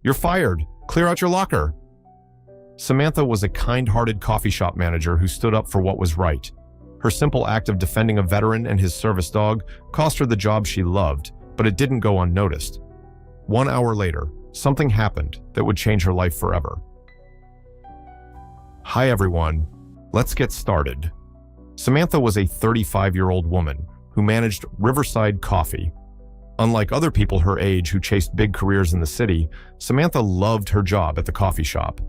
You're fired. Clear out your locker. Samantha was a kind-hearted coffee shop manager who stood up for what was right. Her simple act of defending a veteran and his service dog cost her the job she loved, but it didn't go unnoticed. 1 hour later, something happened that would change her life forever. Hi everyone, let's get started. Samantha was a 35-year-old woman who managed Riverside Coffee. Unlike other people her age who chased big careers in the city, Samantha loved her job at the coffee shop.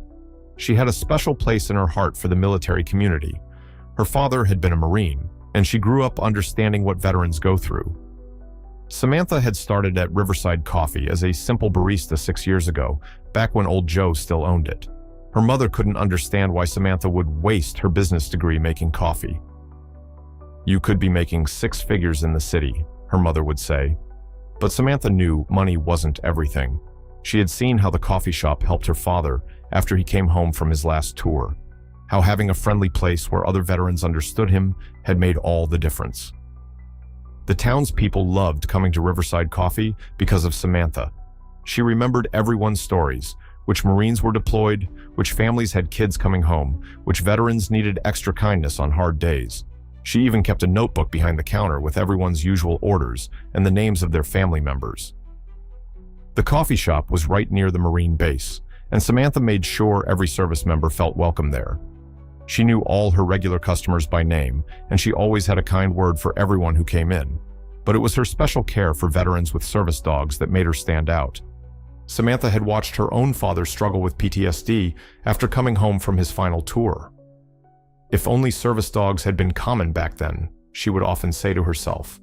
She had a special place in her heart for the military community. Her father had been a Marine, and she grew up understanding what veterans go through. Samantha had started at Riverside Coffee as a simple barista 6 years ago, back when old Joe still owned it. Her mother couldn't understand why Samantha would waste her business degree making coffee. You could be making 6 figures in the city, her mother would say. But Samantha knew money wasn't everything. She had seen how the coffee shop helped her father after he came home from his last tour, how having a friendly place where other veterans understood him had made all the difference. The townspeople loved coming to Riverside Coffee because of Samantha. She remembered everyone's stories, which Marines were deployed, which families had kids coming home, which veterans needed extra kindness on hard days. She even kept a notebook behind the counter with everyone's usual orders and the names of their family members. The coffee shop was right near the Marine base, and Samantha made sure every service member felt welcome there. She knew all her regular customers by name, and she always had a kind word for everyone who came in. But it was her special care for veterans with service dogs that made her stand out. Samantha had watched her own father struggle with PTSD after coming home from his final tour. If only service dogs had been common back then, she would often say to herself.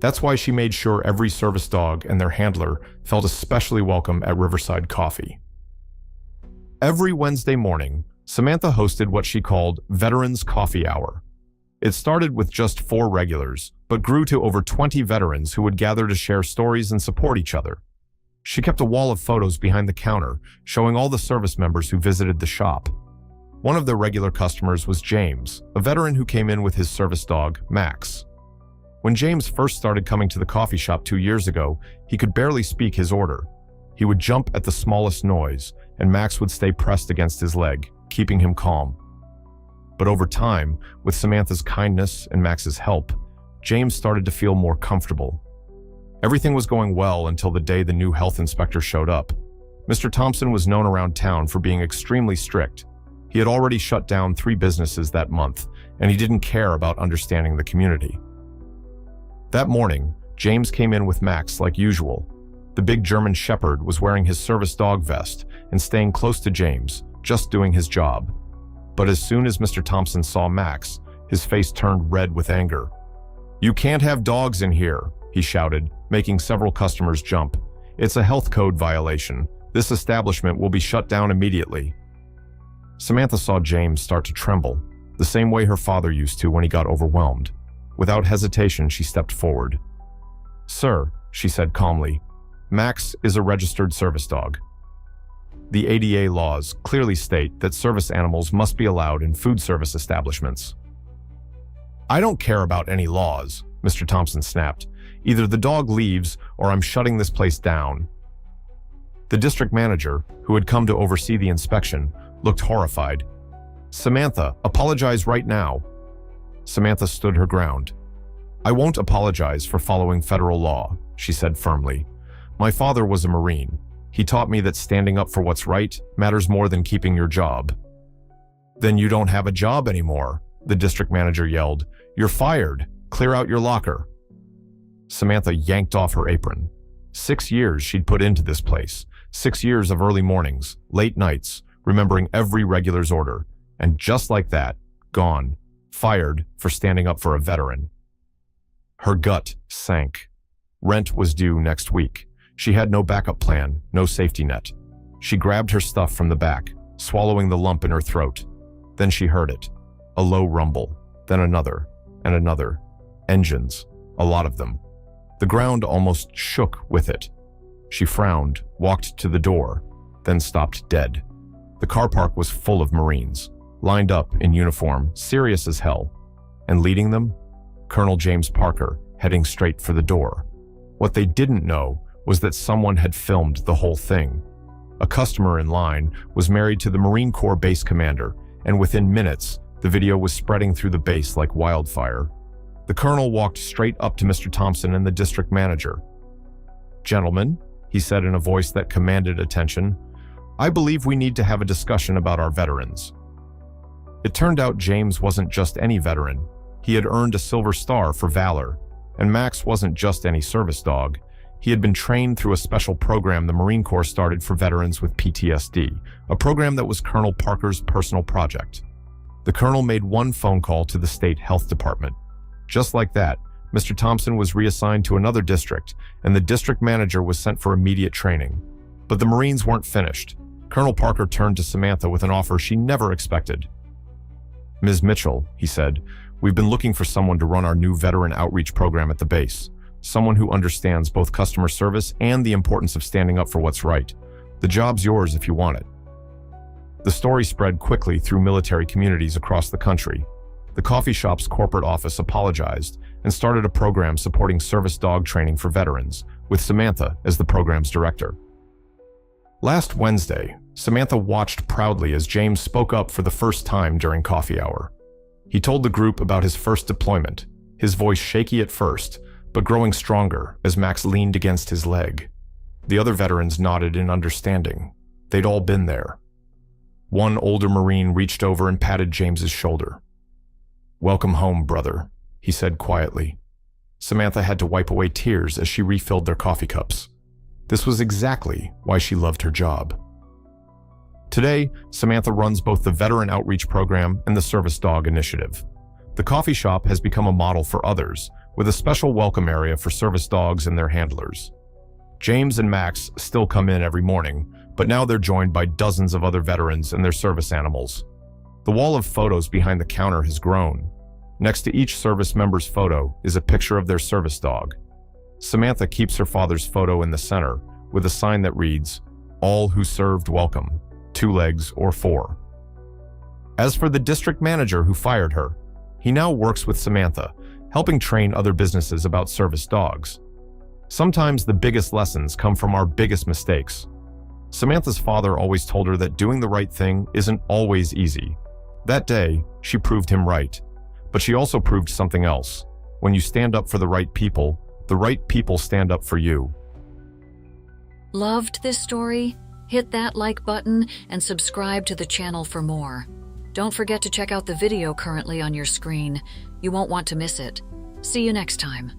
That's why she made sure every service dog and their handler felt especially welcome at Riverside Coffee. Every Wednesday morning, Samantha hosted what she called Veterans Coffee Hour. It started with just 4 regulars, but grew to over 20 veterans who would gather to share stories and support each other. She kept a wall of photos behind the counter, showing all the service members who visited the shop. One of their regular customers was James, a veteran who came in with his service dog, Max. When James first started coming to the coffee shop 2 years ago, he could barely speak his order. He would jump at the smallest noise, and Max would stay pressed against his leg, keeping him calm. But over time, with Samantha's kindness and Max's help, James started to feel more comfortable. Everything was going well until the day the new health inspector showed up. Mr. Thompson was known around town for being extremely strict. He had already shut down 3 businesses that month, and he didn't care about understanding the community. That morning, James came in with Max like usual. The big German Shepherd was wearing his service dog vest and staying close to James, just doing his job. But as soon as Mr. Thompson saw Max, his face turned red with anger. "You can't have dogs in here," he shouted, making several customers jump. "It's a health code violation. This establishment will be shut down immediately." Samantha saw James start to tremble, the same way her father used to when he got overwhelmed. Without hesitation, she stepped forward. "Sir," she said calmly, "Max is a registered service dog. The ADA laws clearly state that service animals must be allowed in food service establishments." "I don't care about any laws," Mr. Thompson snapped. "Either the dog leaves or I'm shutting this place down." The district manager, who had come to oversee the inspection, looked horrified. "Samantha, apologize right now." Samantha stood her ground. "I won't apologize for following federal law," she said firmly. "My father was a Marine. He taught me that standing up for what's right matters more than keeping your job." "Then you don't have a job anymore," the district manager yelled. "You're fired. Clear out your locker." Samantha yanked off her apron. 6 years she'd put into this place. 6 years of early mornings, late nights, remembering every regular's order. And just like that, gone. Fired for standing up for a veteran. Her gut sank. Rent was due next week. She had no backup plan, no safety net. She grabbed her stuff from the back, swallowing the lump in her throat. Then she heard it. A low rumble, then another, and another. Engines, a lot of them. The ground almost shook with it. She frowned, walked to the door, then stopped dead. The car park was full of Marines, lined up in uniform, serious as hell. And leading them? Colonel James Parker, heading straight for the door. What they didn't know was that someone had filmed the whole thing. A customer in line was married to the Marine Corps base commander, and within minutes, the video was spreading through the base like wildfire. The colonel walked straight up to Mr. Thompson and the district manager. "Gentlemen," he said in a voice that commanded attention, "I believe we need to have a discussion about our veterans." It turned out James wasn't just any veteran. He had earned a Silver Star for valor, and Max wasn't just any service dog. He had been trained through a special program the Marine Corps started for veterans with PTSD, a program that was Colonel Parker's personal project. The colonel made one phone call to the state health department. Just like that, Mr. Thompson was reassigned to another district, and the district manager was sent for immediate training. But the Marines weren't finished. Colonel Parker turned to Samantha with an offer she never expected. "Ms. Mitchell," he said, "we've been looking for someone to run our new veteran outreach program at the base. Someone who understands both customer service and the importance of standing up for what's right. The job's yours if you want it." The story spread quickly through military communities across the country. The coffee shop's corporate office apologized and started a program supporting service dog training for veterans, with Samantha as the program's director. Last Wednesday, Samantha watched proudly as James spoke up for the first time during coffee hour. He told the group about his first deployment, his voice shaky at first, but growing stronger as Max leaned against his leg. The other veterans nodded in understanding. They'd all been there. One older Marine reached over and patted James's shoulder. "Welcome home, brother," he said quietly. Samantha had to wipe away tears as she refilled their coffee cups. This was exactly why she loved her job. Today, Samantha runs both the Veteran Outreach Program and the Service Dog Initiative. The coffee shop has become a model for others, with a special welcome area for service dogs and their handlers. James and Max still come in every morning, but now they're joined by dozens of other veterans and their service animals. The wall of photos behind the counter has grown. Next to each service member's photo is a picture of their service dog. Samantha keeps her father's photo in the center, with a sign that reads, "All who served welcome, 2 legs or 4. As for the district manager who fired her, he now works with Samantha, helping train other businesses about service dogs. Sometimes the biggest lessons come from our biggest mistakes. Samantha's father always told her that doing the right thing isn't always easy. That day, she proved him right. But she also proved something else. When you stand up for the right people stand up for you. Loved this story? Hit that like button and subscribe to the channel for more. Don't forget to check out the video currently on your screen. You won't want to miss it. See you next time.